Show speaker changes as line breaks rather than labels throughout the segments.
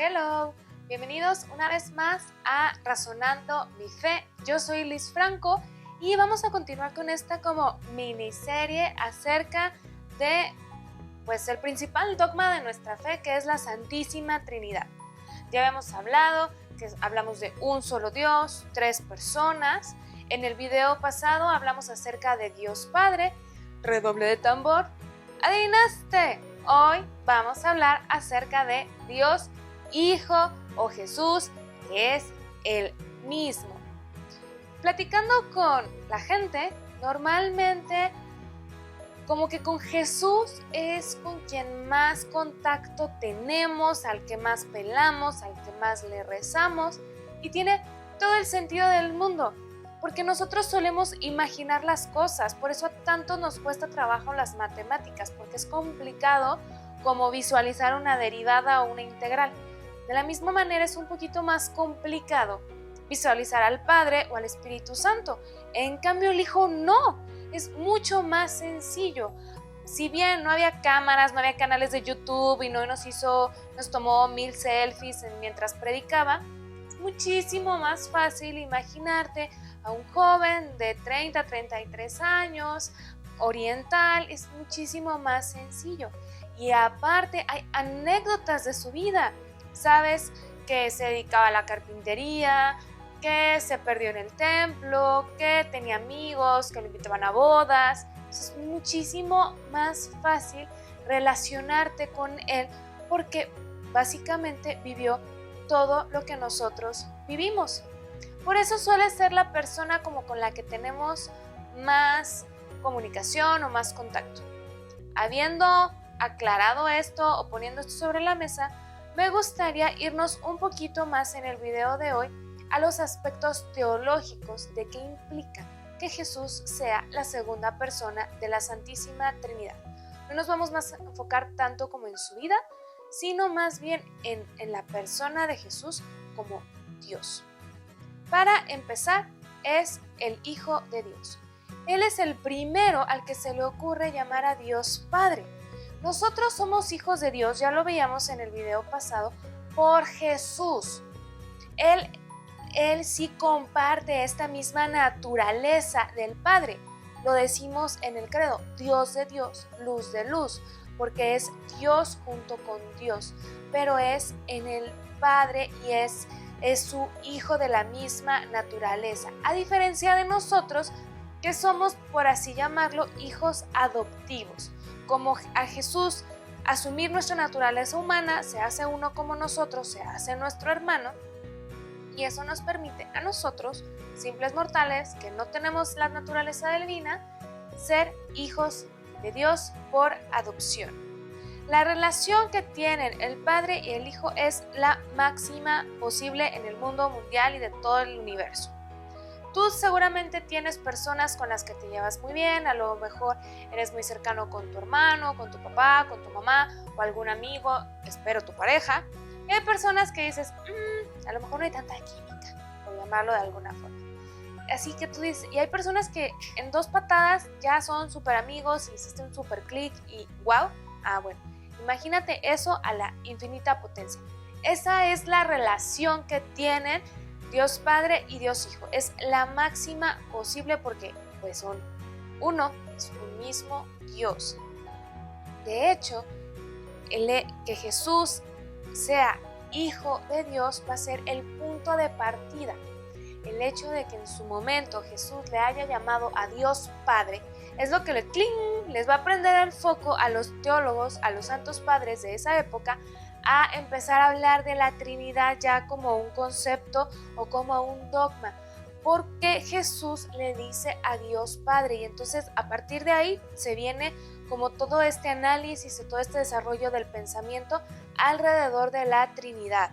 Hello, bienvenidos una vez más a Razonando mi Fe. Yo soy Liz Franco y vamos a continuar con esta como miniserie acerca de el principal dogma de nuestra fe, que es la Santísima Trinidad. Ya habíamos hablado que hablamos de un solo Dios, tres personas. En el video pasado hablamos acerca de Dios Padre. Redoble de tambor. ¿Adivinaste? Hoy vamos a hablar acerca de Dios Hijo o Jesús, que es el mismo. Platicando con la gente, normalmente como que con Jesús es con quien más contacto tenemos, al que más pelamos, al que más le rezamos, y tiene todo el sentido del mundo, porque nosotros solemos imaginar las cosas, por eso tanto nos cuesta trabajo las matemáticas, porque es complicado como visualizar una derivada o una integral. De la misma manera es un poquito más complicado visualizar al Padre o al Espíritu Santo. En cambio el Hijo no, es mucho más sencillo. Si bien no había cámaras, no había canales de YouTube y no nos tomó 1000 selfies mientras predicaba, es muchísimo más fácil imaginarte a un joven de 30, 33 años, oriental, es muchísimo más sencillo. Y aparte hay anécdotas de su vida. Sabes que se dedicaba a la carpintería, que se perdió en el templo, que tenía amigos, que lo invitaban a bodas. Es muchísimo más fácil relacionarte con él porque básicamente vivió todo lo que nosotros vivimos. Por eso suele ser la persona como con la que tenemos más comunicación o más contacto. Habiendo aclarado esto o poniendo esto sobre la mesa, me gustaría irnos un poquito más en el video de hoy a los aspectos teológicos de qué implica que Jesús sea la segunda persona de la Santísima Trinidad. No nos vamos más a enfocar tanto como en su vida, sino más bien en la persona de Jesús como Dios. Para empezar, es el Hijo de Dios. Él es el primero al que se le ocurre llamar a Dios Padre. Nosotros somos hijos de Dios, ya lo veíamos en el video pasado, por Jesús. Él sí comparte esta misma naturaleza del Padre. Lo decimos en el credo, Dios de Dios, luz de luz, porque es Dios junto con Dios, pero es en el Padre y es su Hijo de la misma naturaleza, a diferencia de nosotros que somos, por así llamarlo, hijos adoptivos. Como a Jesús asumir nuestra naturaleza humana, se hace uno como nosotros, se hace nuestro hermano, y eso nos permite a nosotros, simples mortales que no tenemos la naturaleza divina, ser hijos de Dios por adopción. La relación que tienen el Padre y el Hijo es la máxima posible en el mundo mundial y de todo el universo. Tú seguramente tienes personas con las que te llevas muy bien, a lo mejor eres muy cercano con tu hermano, con tu papá, con tu mamá o algún amigo, espero tu pareja. Y hay personas que dices, a lo mejor no hay tanta química, por llamarlo de alguna forma. Así que tú dices, y hay personas que en 2 patadas ya son súper amigos, hiciste un súper clic y wow, bueno, imagínate eso a la infinita potencia. Esa es la relación que tienen Dios Padre y Dios Hijo. Es la máxima posible porque son uno, es un mismo Dios. De hecho, que Jesús sea Hijo de Dios va a ser el punto de partida. El hecho de que en su momento Jesús le haya llamado a Dios Padre es lo que les va a prender el foco a los teólogos, a los santos padres de esa época, a empezar a hablar de la Trinidad ya como un concepto o como un dogma, porque Jesús le dice a Dios Padre, y entonces a partir de ahí se viene como todo este análisis y todo este desarrollo del pensamiento alrededor de la Trinidad.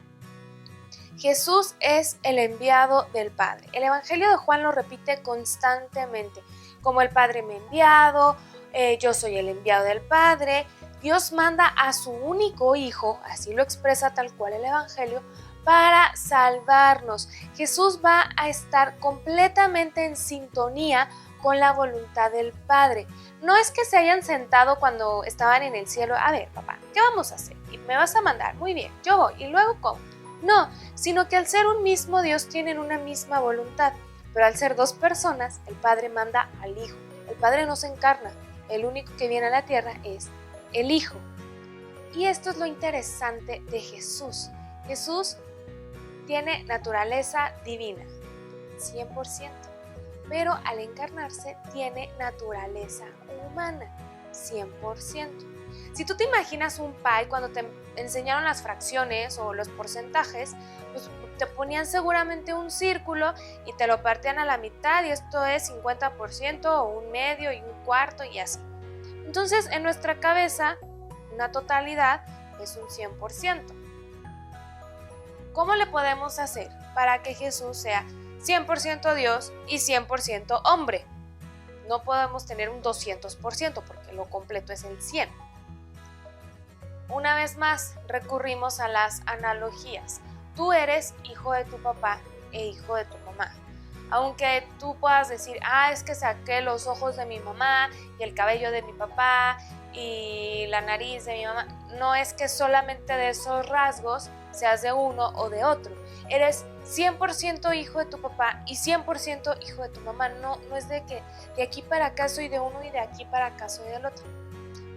Jesús es el enviado del Padre. El Evangelio de Juan lo repite constantemente, como el Padre me ha enviado, yo soy el enviado del Padre. Dios manda a su único Hijo, así lo expresa tal cual el Evangelio, para salvarnos. Jesús va a estar completamente en sintonía con la voluntad del Padre. No es que se hayan sentado cuando estaban en el cielo, a ver, papá, ¿qué vamos a hacer? Y me vas a mandar, muy bien, yo voy, y luego ¿cómo? No, sino que al ser un mismo Dios tienen una misma voluntad, pero al ser dos personas, el Padre manda al Hijo. El Padre no se encarna, el único que viene a la tierra es el Hijo. Y esto es lo interesante de Jesús. Jesús tiene naturaleza divina, 100%, pero al encarnarse tiene naturaleza humana, 100%. Si tú te imaginas un pie, cuando te enseñaron las fracciones o los porcentajes, pues te ponían seguramente un círculo y te lo partían a la mitad y esto es 50% o un medio y un cuarto y así. Entonces en nuestra cabeza una totalidad es un 100%. ¿Cómo le podemos hacer para que Jesús sea 100% Dios y 100% hombre? No podemos tener un 200% porque lo completo es el 100%. Una vez más recurrimos a las analogías. Tú eres hijo de tu papá e hijo de tu mamá. Aunque tú puedas decir, es que saqué los ojos de mi mamá y el cabello de mi papá y la nariz de mi mamá, no es que solamente de esos rasgos seas de uno o de otro. Eres 100% hijo de tu papá y 100% hijo de tu mamá. No es de que de aquí para acá soy de uno y de aquí para acá soy del otro.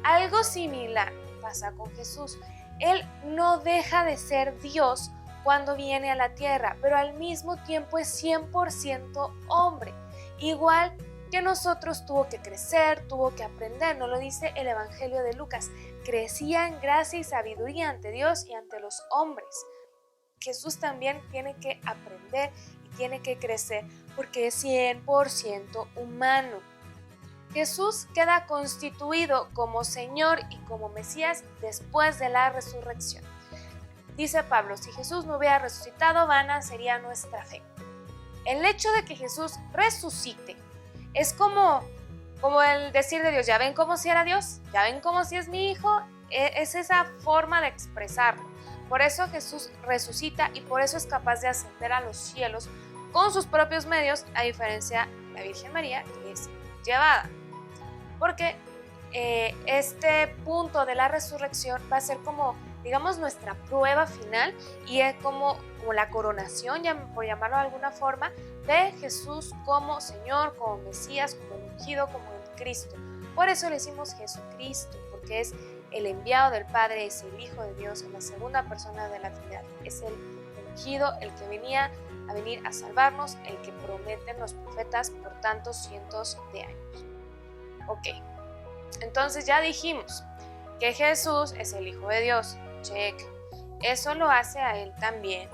Algo similar pasa con Jesús. Él no deja de ser Dios cuando viene a la tierra, pero al mismo tiempo es 100% hombre. Igual que nosotros, tuvo que crecer, tuvo que aprender, nos lo dice el Evangelio de Lucas. Crecía en gracia y sabiduría ante Dios y ante los hombres. Jesús también tiene que aprender y tiene que crecer porque es 100% humano. Jesús queda constituido como Señor y como Mesías después de la resurrección. Dice Pablo, si Jesús no hubiera resucitado, vana sería nuestra fe. El hecho de que Jesús resucite es como el decir de Dios, ¿ya ven cómo si era Dios? ¿Ya ven cómo si es mi hijo? Es esa forma de expresarlo. Por eso Jesús resucita y por eso es capaz de ascender a los cielos con sus propios medios, a diferencia de la Virgen María, que es llevada. Porque este punto de la resurrección va a ser como, digamos, nuestra prueba final y es como la coronación, por llamarlo de alguna forma, de Jesús como Señor, como Mesías, como el ungido, como el Cristo. Por eso le decimos Jesucristo, porque es el enviado del Padre, es el Hijo de Dios, es la segunda persona de la Trinidad, es el ungido, el que venía a venir a salvarnos, el que prometen los profetas por tantos cientos de años. Ok, entonces ya dijimos que Jesús es el Hijo de Dios, check. Eso lo hace a él también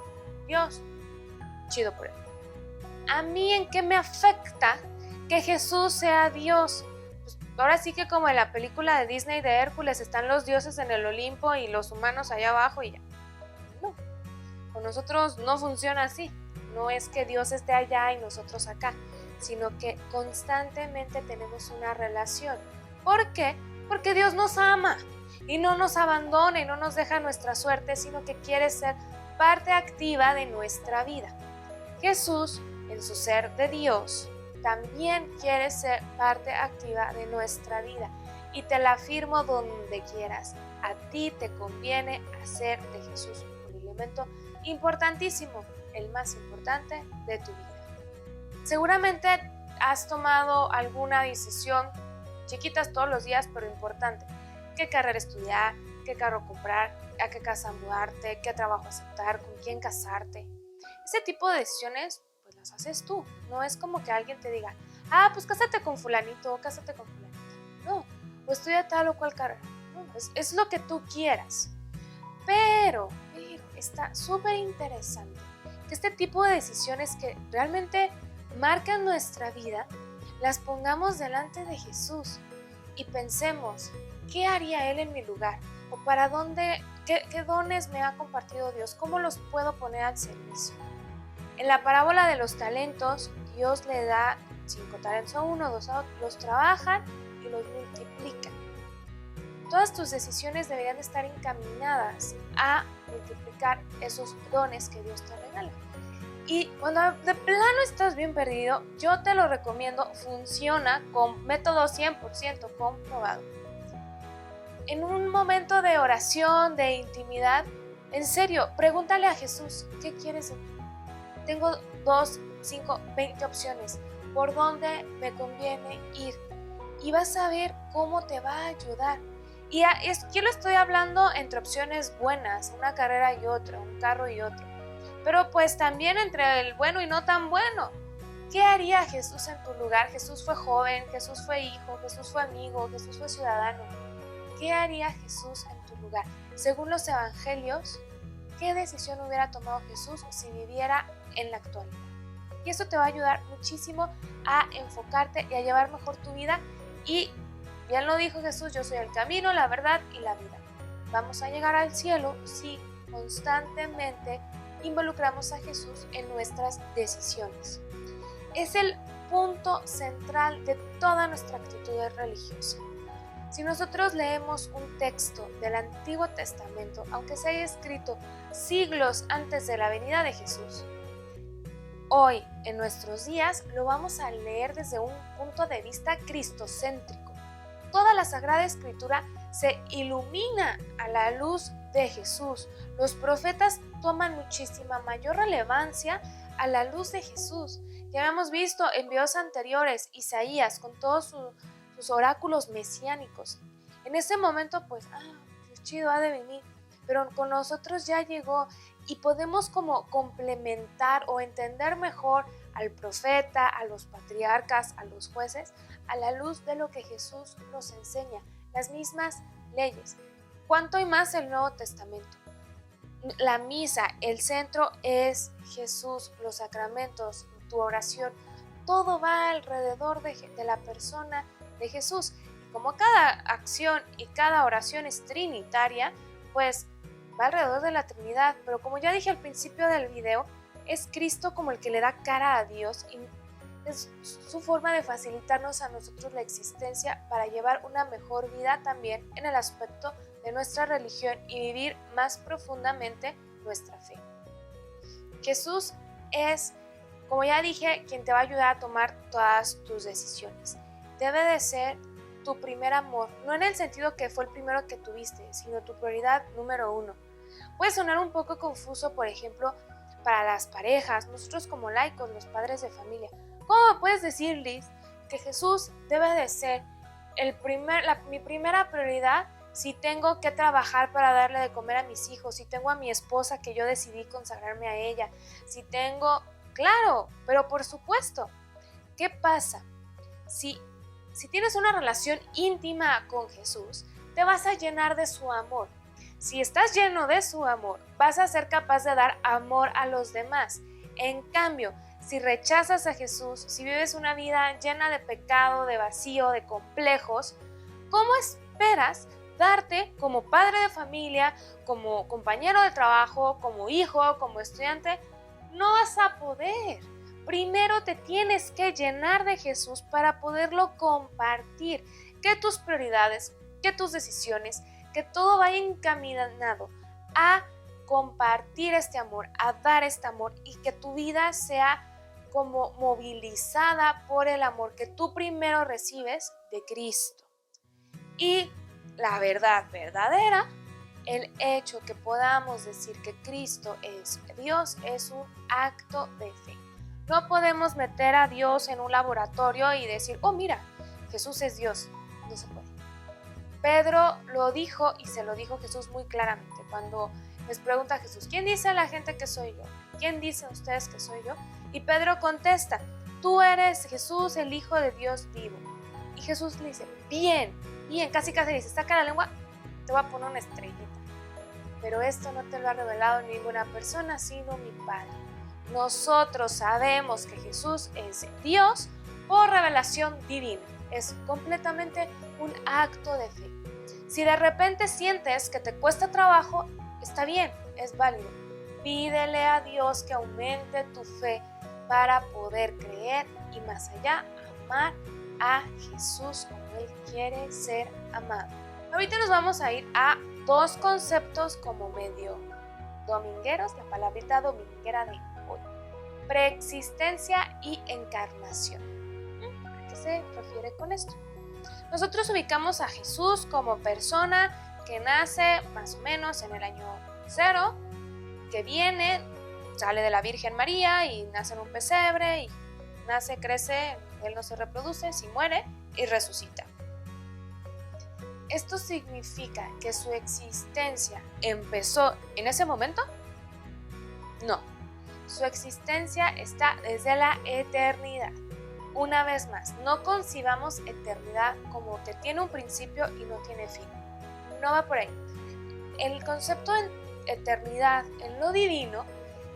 Dios, chido por él. ¿A mí en qué me afecta que Jesús sea Dios? Pues ahora sí que como en la película de Disney de Hércules están los dioses en el Olimpo y los humanos allá abajo y ya. No, con nosotros no funciona así. No es que Dios esté allá y nosotros acá, sino que constantemente tenemos una relación. ¿Por qué? Porque Dios nos ama y no nos abandona y no nos deja nuestra suerte, sino que quiere ser parte activa de nuestra vida. Jesús, en su ser de Dios, también quiere ser parte activa de nuestra vida. Y te la afirmo donde quieras. A ti te conviene hacer de Jesús un elemento importantísimo, el más importante de tu vida. Seguramente has tomado alguna decisión, chiquitas todos los días, pero importante. ¿Qué carrera estudiar? ¿Qué carro comprar? ¿A qué casa mudarte? ¿Qué trabajo aceptar? ¿Con quién casarte? Ese tipo de decisiones, pues las haces tú. No es como que alguien te diga, pues cásate con fulanito o cásate con fulanita. No, o estudia tal o cual carrera. No, es lo que tú quieras. Pero está súper interesante que este tipo de decisiones que realmente marcan nuestra vida, las pongamos delante de Jesús y pensemos, ¿qué haría Él en mi lugar? ¿O para dónde, qué dones me ha compartido Dios? ¿Cómo los puedo poner al servicio? En la parábola de los talentos, Dios le da 5 talentos a uno, 2 a otro, los trabajan y los multiplican. Todas tus decisiones deberían estar encaminadas a multiplicar esos dones que Dios te regala. Y cuando de plano estás bien perdido, yo te lo recomiendo, funciona con método 100% comprobado. En un momento de oración, de intimidad, en serio, pregúntale a Jesús, ¿qué quieres de mí? Tengo 2, 5, 20 opciones. ¿Por dónde me conviene ir? Y vas a ver cómo te va a ayudar. Y yo lo estoy hablando entre opciones buenas, una carrera y otra, un carro y otro. Pero pues también entre el bueno y no tan bueno. ¿Qué haría Jesús en tu lugar? Jesús fue joven, Jesús fue hijo, Jesús fue amigo, Jesús fue ciudadano. ¿Qué haría Jesús en tu lugar? Según los evangelios, ¿qué decisión hubiera tomado Jesús si viviera en la actualidad? Y eso te va a ayudar muchísimo a enfocarte y a llevar mejor tu vida. Y bien lo dijo Jesús, yo soy el camino, la verdad y la vida. Vamos a llegar al cielo si constantemente involucramos a Jesús en nuestras decisiones. Es el punto central de toda nuestra actitud religiosa. Si nosotros leemos un texto del Antiguo Testamento, aunque se haya escrito siglos antes de la venida de Jesús, hoy, en nuestros días, lo vamos a leer desde un punto de vista cristocéntrico. Toda la Sagrada Escritura se ilumina a la luz de Jesús. Los profetas toman muchísima mayor relevancia a la luz de Jesús. Ya habíamos visto en videos anteriores, Isaías con todos sus oráculos mesiánicos. En ese momento, pues, qué chido ha de venir. Pero con nosotros ya llegó y podemos como complementar o entender mejor al profeta, a los patriarcas, a los jueces, a la luz de lo que Jesús nos enseña, las mismas leyes. ¿Cuánto y más el Nuevo Testamento? La misa, el centro es Jesús, los sacramentos, tu oración, todo va alrededor de la persona de Jesús. Y como cada acción y cada oración es trinitaria, pues va alrededor de la Trinidad. Pero como ya dije al principio del video, es Cristo como el que le da cara a Dios y es su forma de facilitarnos a nosotros la existencia para llevar una mejor vida también en el aspecto de nuestra religión y vivir más profundamente nuestra fe. Jesús es, como ya dije, quien te va a ayudar a tomar todas tus decisiones. Debe de ser tu primer amor, no en el sentido que fue el primero que tuviste, sino tu prioridad número 1. Puede sonar un poco confuso, por ejemplo, para las parejas, nosotros como laicos, los padres de familia. ¿Cómo me puedes decir, Liz, que Jesús debe de ser mi primera prioridad si tengo que trabajar para darle de comer a mis hijos, si tengo a mi esposa que yo decidí consagrarme a ella, si tengo... Claro, pero por supuesto, ¿qué pasa? Si tienes una relación íntima con Jesús, te vas a llenar de su amor. Si estás lleno de su amor, vas a ser capaz de dar amor a los demás. En cambio, si rechazas a Jesús, si vives una vida llena de pecado, de vacío, de complejos, ¿cómo esperas darte como padre de familia, como compañero de trabajo, como hijo, como estudiante? No vas a poder. Primero te tienes que llenar de Jesús para poderlo compartir. Que tus prioridades, que tus decisiones, que todo vaya encaminado a compartir este amor, a dar este amor y que tu vida sea como movilizada por el amor que tú primero recibes de Cristo. Y la verdad verdadera, el hecho que podamos decir que Cristo es Dios es un acto de fe. No podemos meter a Dios en un laboratorio y decir, oh mira, Jesús es Dios. No se puede. Pedro lo dijo y se lo dijo Jesús muy claramente cuando les pregunta a Jesús, ¿quién dice a la gente que soy yo? ¿Quién dicen ustedes que soy yo? Y Pedro contesta, tú eres Jesús, el Hijo de Dios vivo. Y Jesús le dice, bien, casi le dice, saca la lengua, te voy a poner una estrellita. Pero esto no te lo ha revelado ninguna persona, sino mi Padre. Nosotros sabemos que Jesús es Dios por revelación divina. Es completamente un acto de fe. Si de repente sientes que te cuesta trabajo, está bien, es válido. Pídele a Dios que aumente tu fe para poder creer y más allá, amar a Jesús como Él quiere ser amado. Ahorita nos vamos a ir a 2 conceptos como medio domingueros, la palabrita dominguera de hoy. preexistencia y encarnación. ¿A qué se refiere con esto? Nosotros ubicamos a Jesús como persona que nace más o menos en el año 0, que viene, sale de la Virgen María y nace en un pesebre y nace, crece, él no se reproduce, si muere y resucita. ¿Esto significa que su existencia empezó en ese momento? No, su existencia está desde la eternidad. Una vez más, no concibamos eternidad como que tiene un principio y no tiene fin. No va por ahí. El concepto de eternidad en lo divino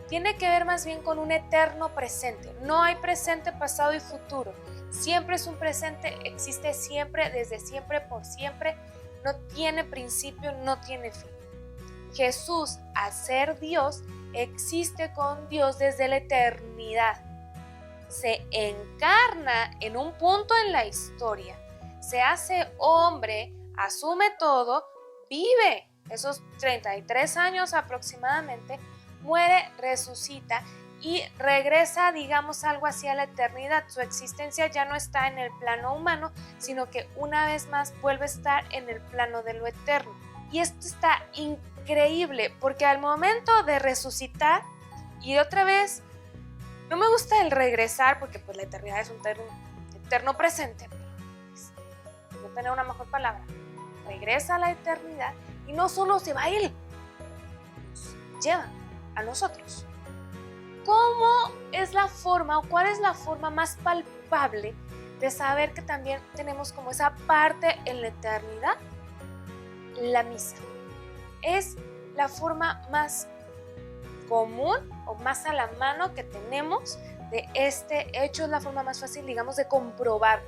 tiene que ver más bien con un eterno presente. No hay presente, pasado y futuro. Siempre es un presente, existe siempre, desde siempre, por siempre. No tiene principio, no tiene fin. Jesús, al ser Dios, existe con Dios desde la eternidad. Se encarna en un punto en la historia. Se hace hombre, asume todo, vive esos 33 años aproximadamente, muere, resucita y regresa, digamos, algo así a la eternidad. Su existencia ya no está en el plano humano, sino que una vez más vuelve a estar en el plano de lo eterno. Y esto está increíble, porque al momento de resucitar, y otra vez, no me gusta el regresar, porque pues la eternidad es un eterno presente, pero no tener una mejor palabra, regresa a la eternidad y no solo se va él, nos lleva a nosotros. ¿Cómo es la forma o cuál es la forma más palpable de saber que también tenemos como esa parte en la eternidad? La misa. Es la forma más común o más a la mano que tenemos de este hecho, es la forma más fácil, digamos, de comprobar.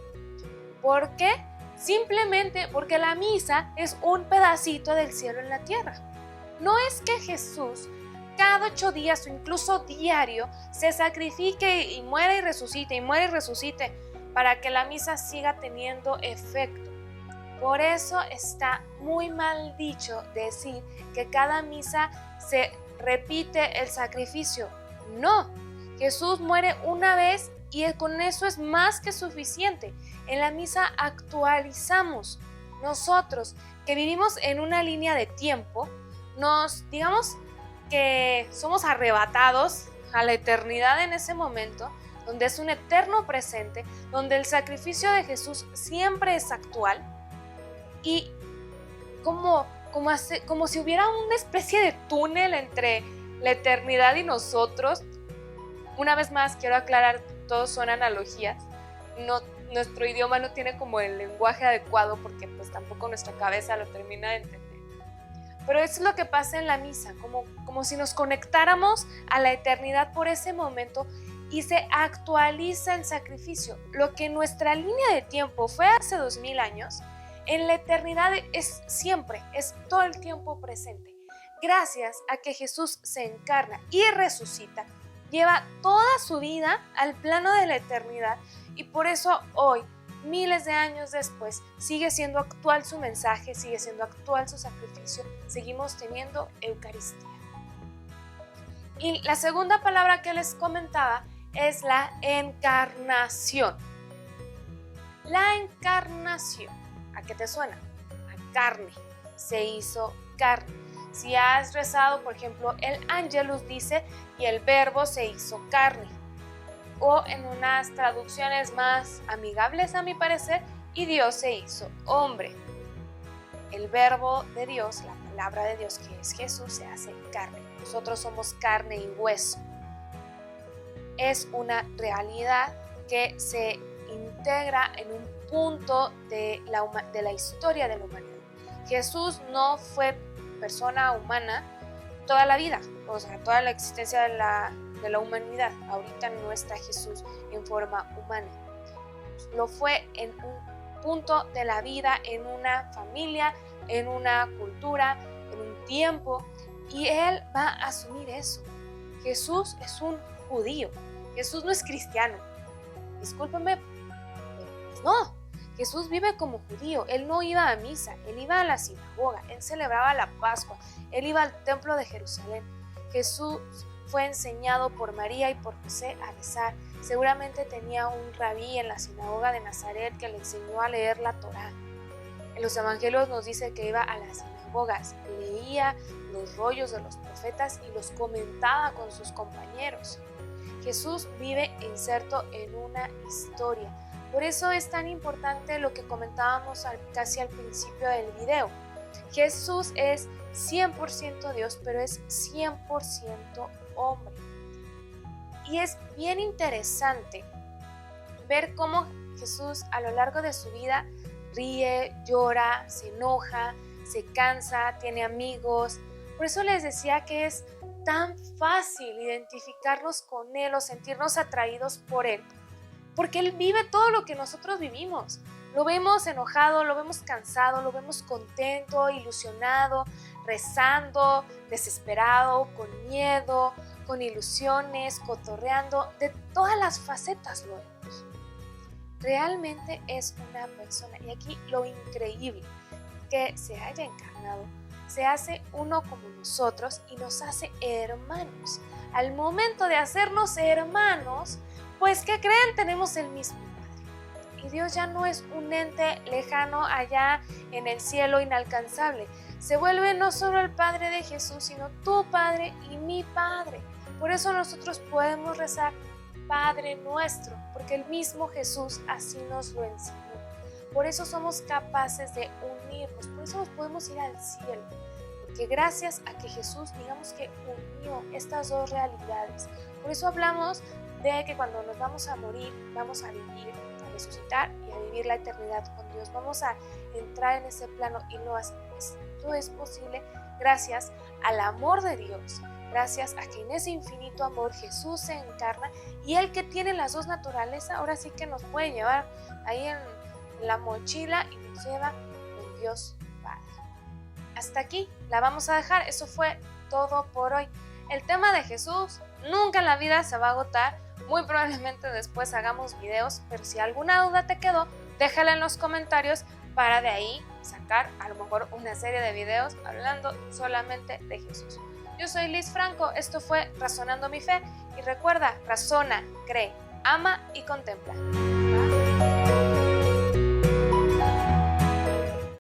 ¿Por qué? Simplemente porque la misa es un pedacito del cielo en la tierra. No es que Jesús cada 8 días o incluso diario se sacrifique y muera y resucite para que la misa siga teniendo efecto. Por eso está muy mal dicho decir que cada misa se repite el sacrificio. No, Jesús muere una vez y con eso es más que suficiente. En la misa actualizamos. Nosotros que vivimos en una línea de tiempo, digamos que somos arrebatados a la eternidad en ese momento, donde es un eterno presente, donde el sacrificio de Jesús siempre es actual y como si hubiera una especie de túnel entre la eternidad y nosotros. Una vez más, quiero aclarar, todos son analogías. Nuestro idioma no tiene como el lenguaje adecuado porque pues tampoco nuestra cabeza lo termina de entender. Pero eso es lo que pasa en la misa, como si nos conectáramos a la eternidad por ese momento y se actualiza el sacrificio. Lo que en nuestra línea de tiempo fue hace 2000 años, en la eternidad es siempre, es todo el tiempo presente. Gracias a que Jesús se encarna y resucita, lleva toda su vida al plano de la eternidad y por eso hoy, miles de años después, sigue siendo actual su mensaje, sigue siendo actual su sacrificio, seguimos teniendo Eucaristía. Y la segunda palabra que les comentaba es la encarnación. La encarnación, ¿a qué te suena? A carne, se hizo carne. Si has rezado, por ejemplo, el Ángelus dice, y el verbo se hizo carne. O en unas traducciones más amigables a mi parecer, y Dios se hizo hombre. El verbo de Dios, la palabra de Dios que es Jesús, se hace carne. Nosotros somos carne y hueso. Es una realidad que se integra en un punto de la historia de la humanidad. Jesús no fue persona humana toda la vida, o sea, toda la existencia de la humanidad. Ahorita no está Jesús en forma humana. Lo fue en un punto de la vida, en una familia, en una cultura, en un tiempo, y Él va a asumir eso. Jesús es un judío. Jesús no es cristiano. Discúlpeme, pero pues no. Jesús vive como judío. Él no iba a misa, Él iba a la sinagoga, Él celebraba la Pascua, Él iba al templo de Jerusalén. Jesús fue enseñado por María y por José a rezar. Seguramente tenía un rabí en la sinagoga de Nazaret que le enseñó a leer la Torá. En los evangelios nos dice que iba a las sinagogas, leía los rollos de los profetas y los comentaba con sus compañeros. Jesús vive inserto en una historia. Por eso es tan importante lo que comentábamos casi al principio del video. Jesús es 100% Dios, pero es 100% hombre. Y es bien interesante ver cómo Jesús a lo largo de su vida ríe, llora, se enoja, se cansa, tiene amigos. Por eso les decía que es tan fácil identificarnos con Él o sentirnos atraídos por Él, porque Él vive todo lo que nosotros vivimos. Lo vemos enojado, lo vemos cansado, lo vemos contento, ilusionado, rezando, desesperado, con miedo, con ilusiones, cotorreando. De todas las facetas lo vemos. Realmente es una persona. Y aquí lo increíble, que se haya encarnado, se hace uno como nosotros y nos hace hermanos. Al momento de hacernos hermanos, pues ¿qué creen? Tenemos el mismo Padre. Y Dios ya no es un ente lejano allá en el cielo inalcanzable. Se vuelve no solo el Padre de Jesús, sino tu Padre y mi Padre. Por eso nosotros podemos rezar Padre nuestro, porque el mismo Jesús así nos lo enseñó. Por eso somos capaces de unirnos, por eso nos podemos ir al cielo. Porque gracias a que Jesús, digamos que unió estas dos realidades. Por eso hablamos de que cuando nos vamos a morir, vamos a vivir, a resucitar y a vivir la eternidad con Dios. Vamos a entrar en ese plano y esto es posible gracias al amor de Dios. Gracias a que en ese infinito amor Jesús se encarna y Él que tiene las dos naturalezas, ahora sí que nos puede llevar ahí en la mochila y nos lleva con Dios Padre. Hasta aquí la vamos a dejar. Eso fue todo por hoy. El tema de Jesús nunca en la vida se va a agotar. Muy probablemente después hagamos videos, pero si alguna duda te quedó, déjala en los comentarios para de ahí sacar a lo mejor una serie de videos hablando solamente de Jesús. Yo soy Liz Franco, esto fue Razonando mi Fe y recuerda, razona, cree, ama y contempla.